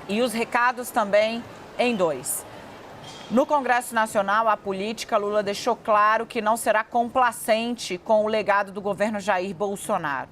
E os recados também em 2. No Congresso Nacional, a política, Lula deixou claro que não será complacente com o legado do governo Jair Bolsonaro.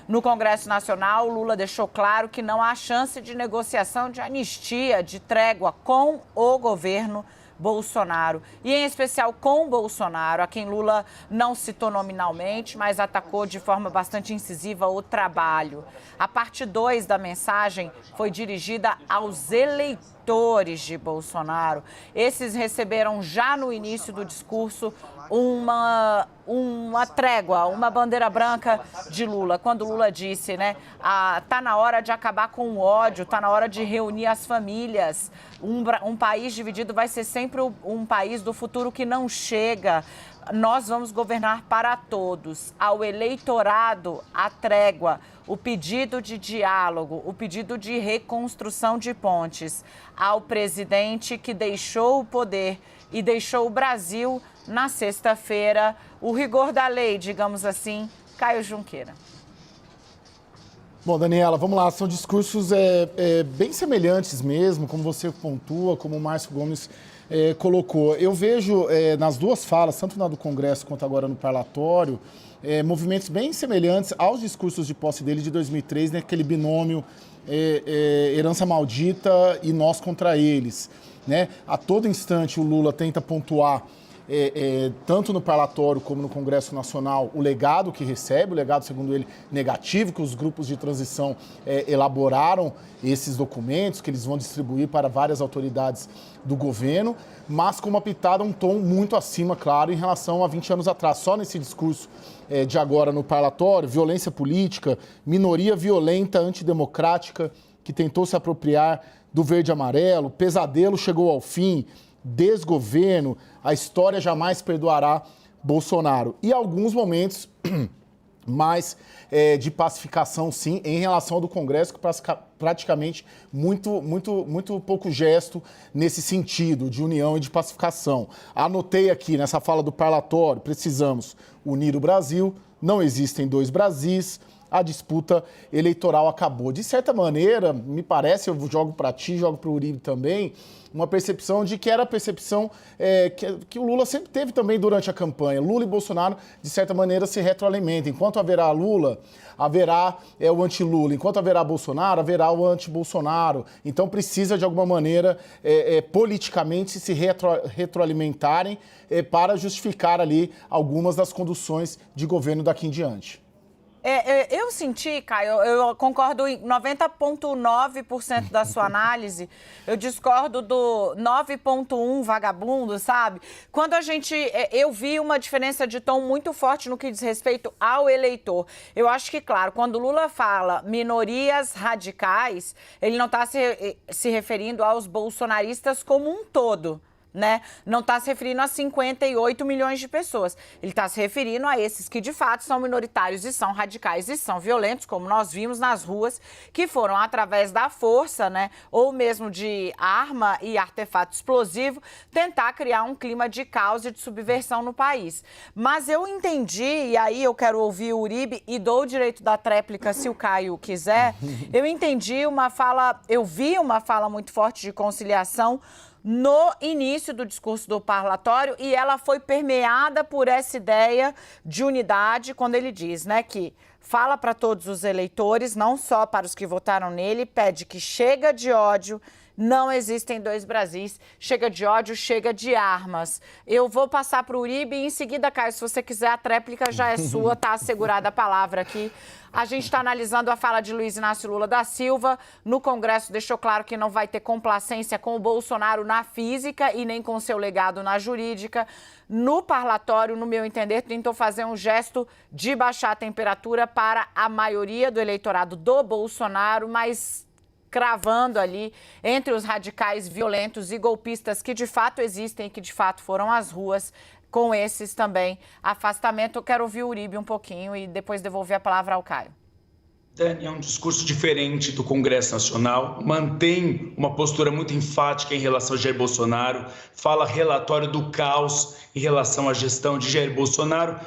No Congresso Nacional, Lula deixou claro que não há chance de negociação de anistia, de trégua com o governo Bolsonaro. E, em especial, com Bolsonaro, a quem Lula não citou nominalmente, mas atacou de forma bastante incisiva o trabalho. A parte 2 da mensagem foi dirigida aos eleitores de Bolsonaro. Esses receberam já no início do discurso uma trégua, uma bandeira branca de Lula. Quando Lula disse, né, tá na hora de acabar com o ódio, tá na hora de reunir as famílias. Um país dividido vai ser sempre um país do futuro que não chega. Nós vamos governar para todos. Ao eleitorado, a trégua, o pedido de diálogo, o pedido de reconstrução de pontes. Ao presidente que deixou o poder e deixou o Brasil na sexta-feira, o rigor da lei, digamos assim, Caio Junqueira. Bom, Daniela, vamos lá. São discursos bem semelhantes mesmo, como você pontua, como o Márcio Gomes colocou. Eu vejo nas duas falas, tanto na do Congresso quanto agora no parlatório, movimentos bem semelhantes aos discursos de posse dele de 2003, né, aquele binômio herança maldita e nós contra eles. Né? A todo instante o Lula tenta pontuar, tanto no parlatório como no Congresso Nacional, o legado que recebe, o legado, segundo ele, negativo, que os grupos de transição elaboraram esses documentos, que eles vão distribuir para várias autoridades do governo, mas com uma pitada, um tom muito acima, claro, em relação a 20 anos atrás. Só nesse discurso de agora no parlatório, violência política, minoria violenta, antidemocrática, que tentou se apropriar do verde e amarelo, pesadelo chegou ao fim, desgoverno, a história jamais perdoará Bolsonaro. E alguns momentos mais de pacificação, sim, em relação ao do Congresso, que praticamente muito pouco gesto nesse sentido de união e de pacificação. Anotei aqui nessa fala do parlatório, precisamos unir o Brasil, não existem dois Brasis, a disputa eleitoral acabou. De certa maneira, me parece, eu jogo para ti, jogo para o Uribe também, uma percepção de que era a percepção que o Lula sempre teve também durante a campanha. Lula e Bolsonaro, de certa maneira, se retroalimentam. Enquanto haverá Lula, haverá o anti-Lula. Enquanto haverá Bolsonaro, haverá o anti-Bolsonaro. Então precisa, de alguma maneira, politicamente se retroalimentarem para justificar ali algumas das conduções de governo daqui em diante. Eu senti, Caio, eu concordo em 90,9% da sua análise, eu discordo do 9,1% vagabundo, sabe? Quando eu vi uma diferença de tom muito forte no que diz respeito ao eleitor. Eu acho que, claro, quando o Lula fala minorias radicais, ele não está se referindo aos bolsonaristas como um todo. Né? Não está se referindo a 58 milhões de pessoas. Ele está se referindo a esses que, de fato, são minoritários e são radicais e são violentos, como nós vimos nas ruas, que foram, através da força, né, ou mesmo de arma e artefato explosivo, tentar criar um clima de caos e de subversão no país. Mas eu entendi, e aí eu quero ouvir o Uribe e dou o direito da tréplica se o Caio quiser, eu entendi eu vi uma fala muito forte de conciliação no início do discurso do parlatório e ela foi permeada por essa ideia de unidade, quando ele diz, né, que fala para todos os eleitores, não só para os que votaram nele, pede que chega de ódio, não existem dois Brasis, chega de ódio, chega de armas. Eu vou passar para o Uribe e em seguida, Caio, se você quiser, a tréplica já é sua, está assegurada a palavra aqui. A gente está analisando a fala de Luiz Inácio Lula da Silva. No Congresso deixou claro que não vai ter complacência com o Bolsonaro na física e nem com seu legado na jurídica. No parlatório, no meu entender, tentou fazer um gesto de baixar a temperatura para a maioria do eleitorado do Bolsonaro, mas cravando ali entre os radicais violentos e golpistas que de fato existem e que de fato foram às ruas, com esses também afastamento. Eu quero ouvir o Uribe um pouquinho e depois devolver a palavra ao Caio. Dani, é um discurso diferente do Congresso Nacional, mantém uma postura muito enfática em relação a Jair Bolsonaro, fala relatório do caos em relação à gestão de Jair Bolsonaro,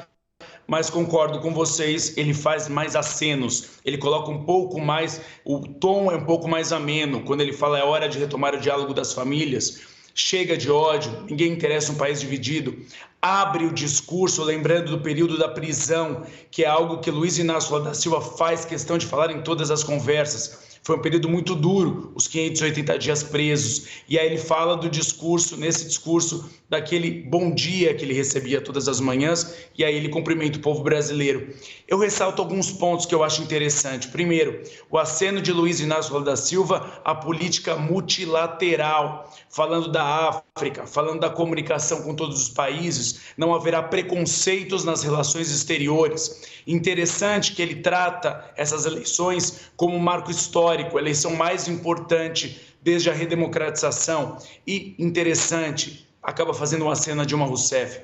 mas concordo com vocês, ele faz mais acenos, ele coloca um pouco mais, o tom é um pouco mais ameno, quando ele fala é hora de retomar o diálogo das famílias, chega de ódio, ninguém interessa um país dividido, abre o discurso lembrando do período da prisão, que é algo que Luiz Inácio Lula da Silva faz questão de falar em todas as conversas. Foi um período muito duro, os 580 dias presos. E aí ele fala do discurso, nesse discurso, daquele bom dia que ele recebia todas as manhãs, e aí ele cumprimenta o povo brasileiro. Eu ressalto alguns pontos que eu acho interessante. Primeiro, o aceno de Luiz Inácio Lula da Silva à política multilateral, falando da África, falando da comunicação com todos os países, não haverá preconceitos nas relações exteriores. Interessante que ele trata essas eleições como um marco histórico, a eleição mais importante desde a redemocratização. E interessante, acaba fazendo uma cena de Dilma Rousseff.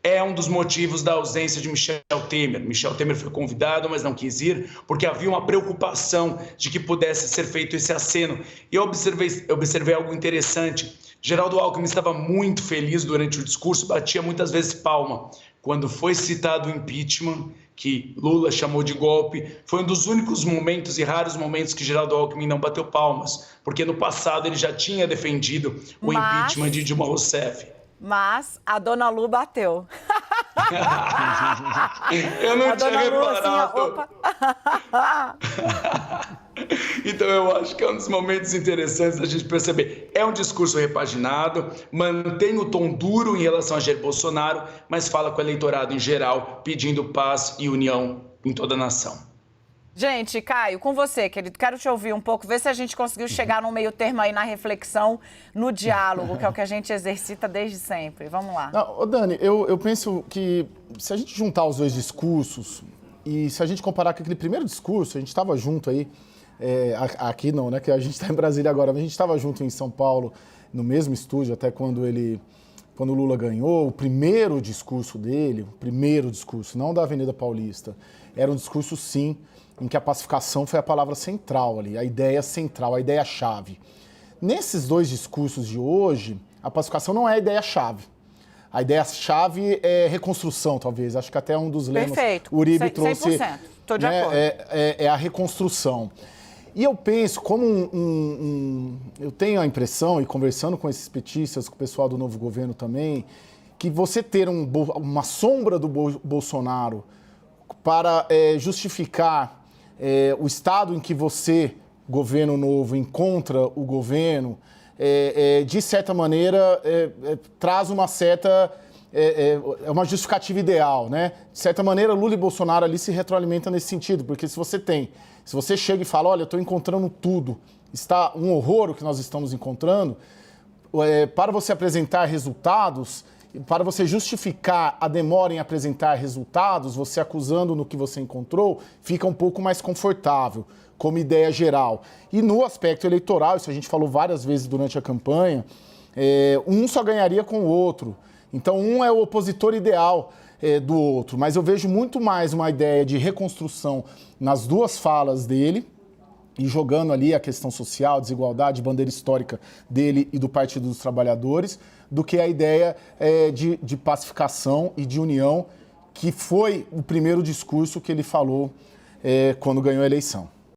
É um dos motivos da ausência de Michel Temer. Michel Temer foi convidado, mas não quis ir, porque havia uma preocupação de que pudesse ser feito esse aceno. E eu observei algo interessante. Geraldo Alckmin estava muito feliz durante o discurso, batia muitas vezes palma. Quando foi citado o impeachment, que Lula chamou de golpe, foi um dos únicos momentos e raros momentos que Geraldo Alckmin não bateu palmas, porque no passado ele já tinha defendido o impeachment de Dilma Rousseff. Mas a dona Lu bateu. Eu não tinha reparado. Então eu acho que é um dos momentos interessantes da gente perceber. É um discurso repaginado, mantém o tom duro em relação a Jair Bolsonaro, mas fala com o eleitorado em geral, pedindo paz e união em toda a nação. Gente, Caio, com você, querido, quero te ouvir um pouco, ver se a gente conseguiu chegar no meio termo aí na reflexão, no diálogo, que é o que a gente exercita desde sempre. Vamos lá. Não, Dani, eu penso que se a gente juntar os dois discursos e se a gente comparar com aquele primeiro discurso, a gente estava junto aí, aqui não, né, que a gente está em Brasília agora, mas a gente estava junto em São Paulo, no mesmo estúdio, até quando o Lula ganhou, o primeiro discurso dele, o primeiro discurso, não da Avenida Paulista, era um discurso, sim, em que a pacificação foi a palavra central ali, a ideia central, a ideia-chave. Nesses dois discursos de hoje, a pacificação não é a ideia-chave. A ideia-chave é reconstrução, talvez. Acho que até um dos lemas. Perfeito. O Uribe trouxe. 100%. Estou de acordo. É a reconstrução. E eu penso, como eu tenho a impressão, e conversando com esses petistas, com o pessoal do novo governo também, que você ter uma sombra do Bolsonaro para justificar o estado em que você, governo novo, encontra o governo, de certa maneira, traz uma certa... uma justificativa ideal, né? De certa maneira, Lula e Bolsonaro ali se retroalimentam nesse sentido, porque se você chega e fala, olha, eu estou encontrando tudo, está um horror o que nós estamos encontrando, para você apresentar resultados, para você justificar a demora em apresentar resultados, você acusando no que você encontrou, fica um pouco mais confortável, como ideia geral. E no aspecto eleitoral, isso a gente falou várias vezes durante a campanha, um só ganharia com o outro. Então, um é o opositor ideal do outro, mas eu vejo muito mais uma ideia de reconstrução nas duas falas dele, e jogando ali a questão social, desigualdade, bandeira histórica dele e do Partido dos Trabalhadores, do que a ideia de pacificação e de união, que foi o primeiro discurso que ele falou quando ganhou a eleição.